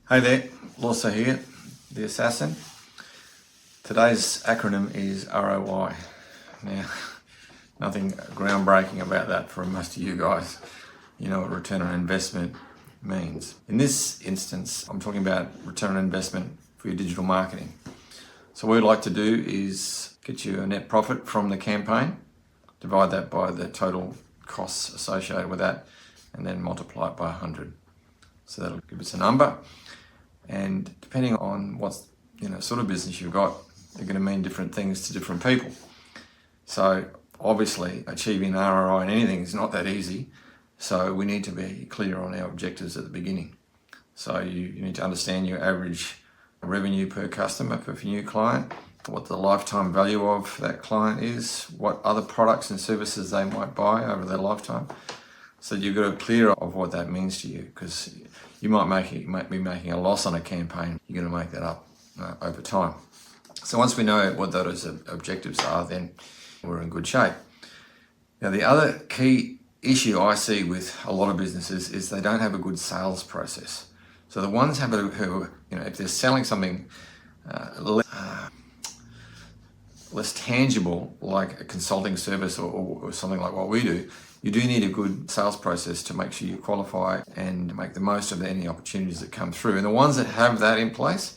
Hey there, Lossa here, the assassin. Today's acronym is ROI. Now, nothing groundbreaking about that for most of you guys. You know what return on investment means. In this instance, I'm talking about return on investment for your digital marketing. So what we'd like to do is get you a net profit from the campaign, divide that by the total costs associated with that, and then multiply it by 100. So that'll give us a number. And depending on what sort of business you've got, they're going to mean different things to different people. So obviously achieving ROI in anything is not that easy. So we need to be clear on our objectives at the beginning. So you need to understand your average revenue per customer for a new client, what the lifetime value of that client is, what other products and services they might buy over their lifetime. So you've got to be clear of what that means to you, because you might be making a loss on a campaign. You're going to make that up over time. So once we know what those objectives are, then we're in good shape. Now, the other key issue I see with a lot of businesses is they don't have a good sales process. So the ones who if they're selling something less tangible, like a consulting service or something like what we do, you do need a good sales process to make sure you qualify and make the most of any opportunities that come through. And the ones that have that in place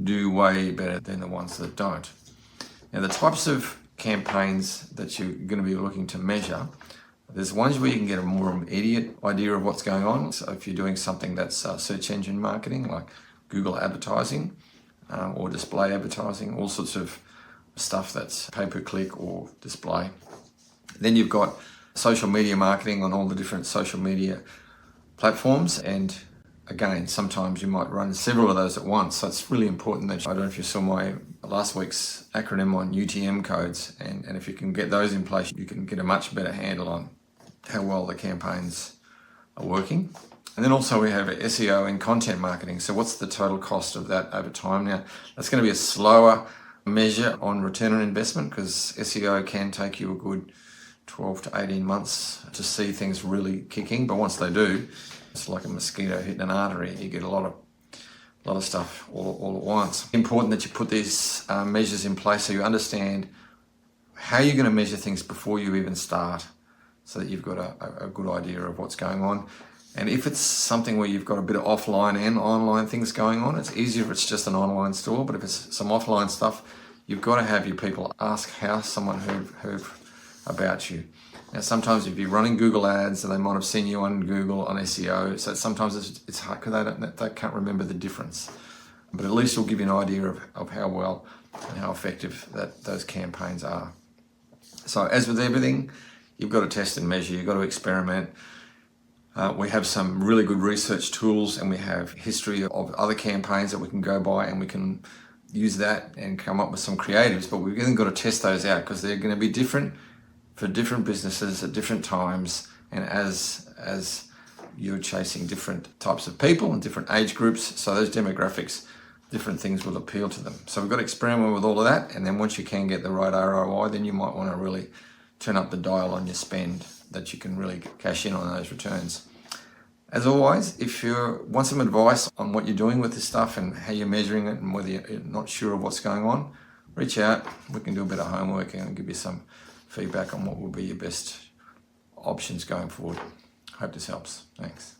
do way better than the ones that don't. Now, the types of campaigns that you're going to be looking to measure, there's ones where you can get a more immediate idea of what's going on. So if you're doing something that's search engine marketing, like Google advertising or display advertising, all sorts of stuff that's pay-per-click or display. Then you've got social media marketing on all the different social media platforms, and again, sometimes you might run several of those at once. So it's really important that I don't know if you saw my last week's acronym on UTM codes, and if you can get those in place, you can get a much better handle on how well the campaigns are working. And then also we have SEO and content marketing. So what's the total cost of that over time? Now, that's going to be a slower measure on return on investment, because SEO can take you a good 12 to 18 months to see things really kicking. But once they do, it's like a mosquito hitting an artery. You get a lot of stuff all at once. It's important that you put these measures in place so you understand how you're going to measure things before you even start, so that you've got a good idea of what's going on. And if it's something where you've got a bit of offline and online things going on, it's easier if it's just an online store. But if it's some offline stuff, you've got to have your people ask how someone heard about you. Now, sometimes if you're running Google ads, and they might have seen you on Google on SEO, so sometimes it's hard because they can't remember the difference. But at least it'll give you an idea of how well and how effective those campaigns are. So as with everything, you've got to test and measure, you've got to experiment. We have some really good research tools, and we have history of other campaigns that we can go by, and we can use that and come up with some creatives. But we've even got to test those out, because they're going to be different for different businesses at different times, and as you're chasing different types of people and different age groups, so those demographics, different things will appeal to them. So we've got to experiment with all of that, and then once you can get the right ROI, then you might want to really turn up the dial on your spend, that you can really cash in on those returns. As always, if you want some advice on what you're doing with this stuff and how you're measuring it, and whether you're not sure of what's going on, reach out. We can do a bit of homework and give you some feedback on what will be your best options going forward. Hope this helps. Thanks.